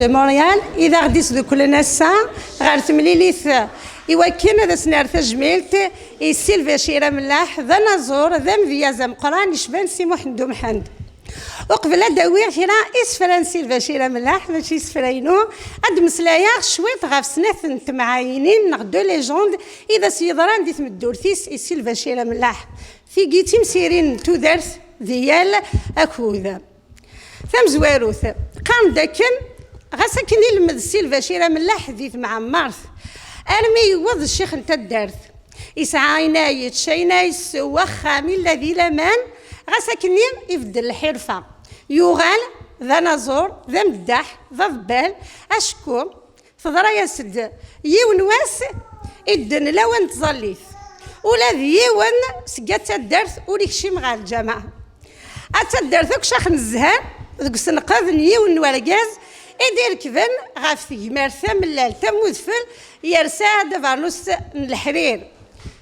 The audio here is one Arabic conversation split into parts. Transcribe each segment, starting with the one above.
مونريال اذا غادي يسلكوا لنا الساعه غير تمليليث يوكلنا ذا سنار تجميلت يسيلفا شيرا ملاح ذا نزور ذا مذيازا مقران يشبان سي محمد محمد وقبل داوير كيرا اسفران سيلفا شيرا ملاح ماشي اسفراينو اد مسلايا شويط غاف سنات نتمعاينين نغدو ليجوند اذا سيضران دي تمدورثيس سيلفا شيرا ملاح في قيتي مسيرين تودرث ديال اكوذا ثم زواروث قام داكن غاسا كني لمد سيلفا شيرا ملاح حديث مع مارث ارمي يوض الشيخ نتا الدارث يسعى عناية شينايس وخامي الذي لمان غاسا كني يبدل الحرفة يوغال ذا نزور ذا مدح ذا ضبال اشكو فضرا يسد يون واس إدن لون تظليث ولا ذيون سقات الدارث وليك شي مع الجماعة أتا الدارث شاخ الزهان ذوك سنقاذ نيون ورقاز إدير كذن غاف تجمار ثملال تموذفل يرسى دفانوس الحرير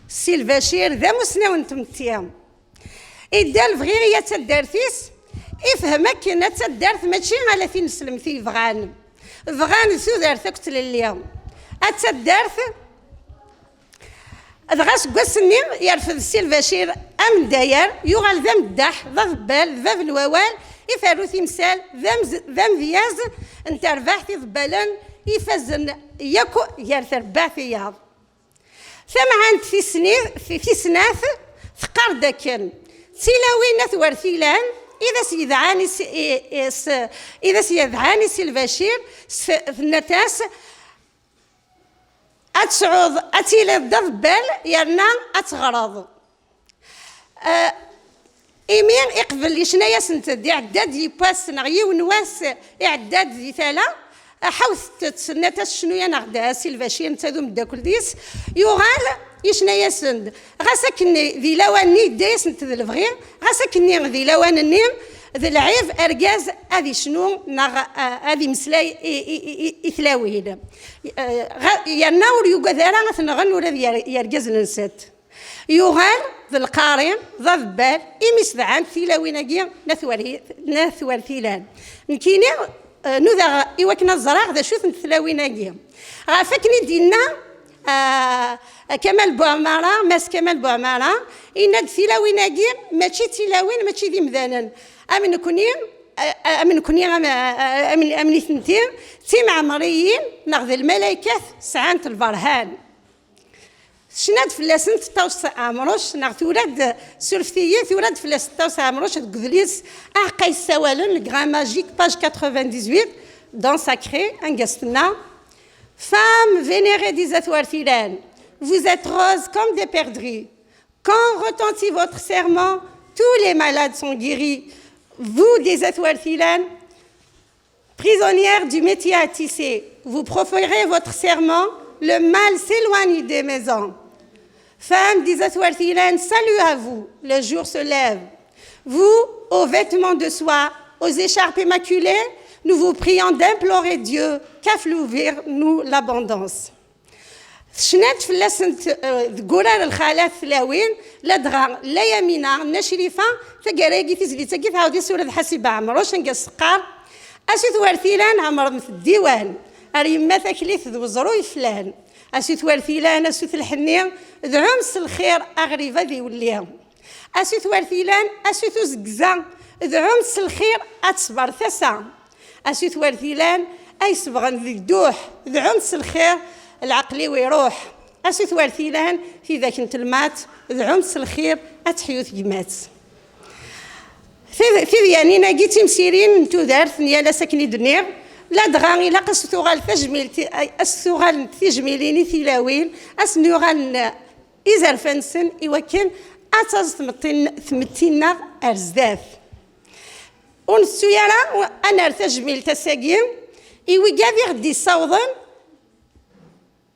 سيلفا شير ذا مسنا ونتمتيام إدال فغيرية الدارثيس إفهمك كنا تدارث ماشي على فين نسلم فيه فغان ثو دارث أكتل اليوم أتدارث غاس قسني يرفض سيلفا شير أم داير يغال ذا مدح ذا ضبال ذا الووال يفارو تمثال ذا مذياز انت رباحتي ضبالا يفزن ياكو يارث رباح في ياض ثم عند في سناث ثقار داكن سيلاوين ثورثيلان إذا سيذعاني سيلفاشير النتاس أتسعود أتيلي الضبال يرنا أتغرض إيمين يقبل يشنايا سنت دي عداد يباس نغيي ونواس إعداد دي ثلا حوث تسنة شنويا نغدا سيلفاشير نتادو مداكل ديس يوغال يشنايا سند غاسكني ذي لواني دايس نت ذي الفغير غاسكني ذي لوان النيم ذي العيف أرجاز هذه شنو هذه مسلاي إثلاويل يناور يقدران ثنغن ولا يرجاز ننسات يغال ذي القارين ذا الضبال إمس ذعان ثيلاويناكي نثوار ثيلان نكيني نوذا إيواكنا الزراغ ذا شوث نثلاويناكي غافكني دينا كمال بوعمارة ماس كمال بوعمارة إن ثيلاويناكي ماشي تيلاوين ماشي ذي مذانا أمن كوني أمن ثنتين تيم عمريين ناخذ الملايكة سعانة البرهان شناد فلاسن 16 عمروش ناغ تولاد سورفتية تولاد فلاس 16 عمروش تقذليس أعقاي السوالن الغراماجيك باج 98 dans sacré un gastna femme vénérée des Atouartilan vous êtes roses comme des perdrix quand retentit votre serment tous les malades sont guéris vous des Atouartilan prisonnières du métier à tisser vous proférez votre serment le mal s'éloigne des maisons. Femmes des Atouartilan, salut à vous, le jour se lève. Vous, aux vêtements de soie, aux écharpes immaculées, nous vous prions d'implorer Dieu qu'aflouvir nous l'abondance. شنات فلاسنت قرار الخالات ثلاوين لا دغا لا يمينا نشريفه فقراقي تزليتا كي تعاودي سوره حسيبه عمروش نقص قار اسيت وارثيلان عمر مثل الديوان أريما ثكليث ذو زروي فلان أسيت وارثيلان أسيت الحنين ذو عمس الخير أغريبا ذي وليهم أسيت وارثيلان أسيت زقزا ذو عمس الخير أتصبر ثسا أسيت وارثيلان أي صبغن ذي الدوح ذو عمس الخير العقلي ويروح أسيت وارثيلان في ذاك نتلمات ذو عمس الخير أتحيوث جمات في ذيانينا جيتي مسيرين نتو دارث نيالا ساكني دنير لا دغاني لا قصتوغال تجميل السوغال تجميليني ثلاوين اسنوغال إزار فنسن إوكن أتاز ثمتينا أرزداث ونسو يرى أنا تجميل تساقيم إيوي قاذي غدي صوضن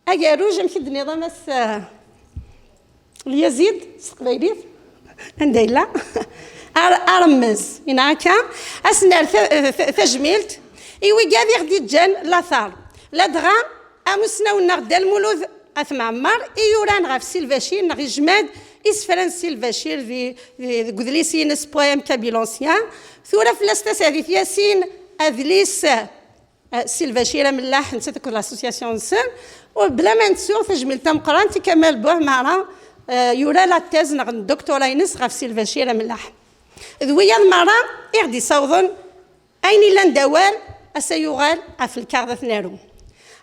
أجاروج مكد نظام اليزيد سقبيليف عندي لا أرمز هناك أسنار تجميلت إيوي قاذي غدي جان لاثار لا دغا أمسنا ونغدا المولود أثمعمر إيوران غاف سيلفاشير نغي جماد إسفران سيلفاشير ذي قذليسين سبويم كابيلونسيان ثورة فلاستاس هذي ثياسين أذليس سيلفا شيرة ملاح نتا ديك لاسوسياسيون سن وبلا ما نسو تجميل تم قران كمال بوه معنا يورا لا تيز نغ الدكتوراه ينس غف سيلفا شيرة ملاح ذويا المرة يغدي صوضن أين إلا ندوال أسيغال في الكارثة ثنارو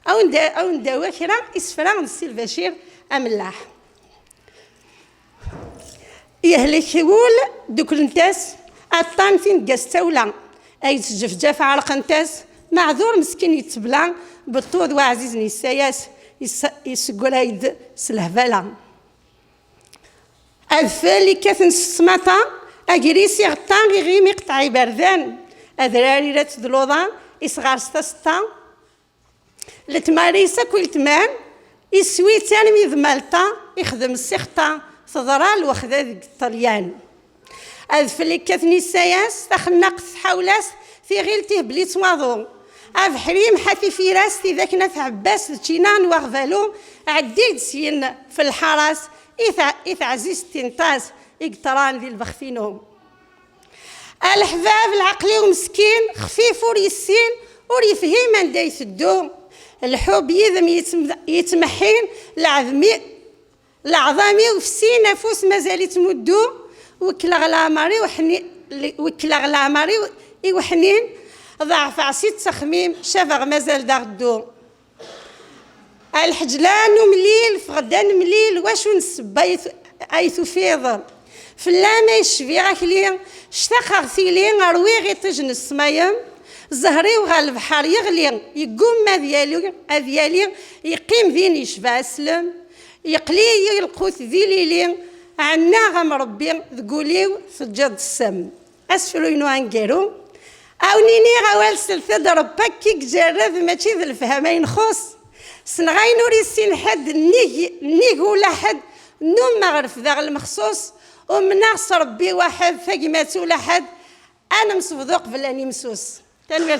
أو ندوال كرا إسفران سيلفا شير أملاح يهلك يقول دوك النتاس الطان فين قاستولا أي تجفجف عرق نتاس معذور مسكين يتبلع بالطود وعزيز نساياس يسقل هيد سلهفالا أذفالي كاثن السماطة أجريسي غطان غير مقطعي بردان أذراري رات ذلوضان إصغار ستا لتماريسا كل تمان يسوي تاني ميذ مالطا يخدم السيخطا تضرال وخذا ذيك الطليان أذفلي كاثني ساياس تخنق حولاس في غيلته بلي تواضو أف حريم حثي في راستي ذاك ناف عباس تشينان واغفالو عديد سين في الحراس إث عزيز تنطاس إقتران ذي البخفينو الحباب العقلي ومسكين خفيف وريسين وريفهم من دا يسدو الحب يذم يتمحين العظامي وفسي نفوس مازال تمدو وكلا غلاماري وحنين ضعف عصيت تخميم شافغ مازال داغدو الحجلان مليل فغدان مليل واش نسبا ايثو فيض فلا ما يشفي غاكلي اشتاق غثيلي غروي غي تجن السمايم زهري وغا البحر يغلي يقوم ما ديالي يقيم ذين يشفى اسلم يقلي القوت ذي ليلي عنا غم ربي ذقوليو سجاد السم اسفلو ينو عنقيرو او نيني غوال سلثة ربك كيك جرذ ماشي ذا الفهمين خص سنغاي نوري السين حد نيق ولا حد نوم مغرف ذا المخصوص ومناغس ربي واحد ثقيمات ولا حد انا مصفذوق فلاني مسوس تنوير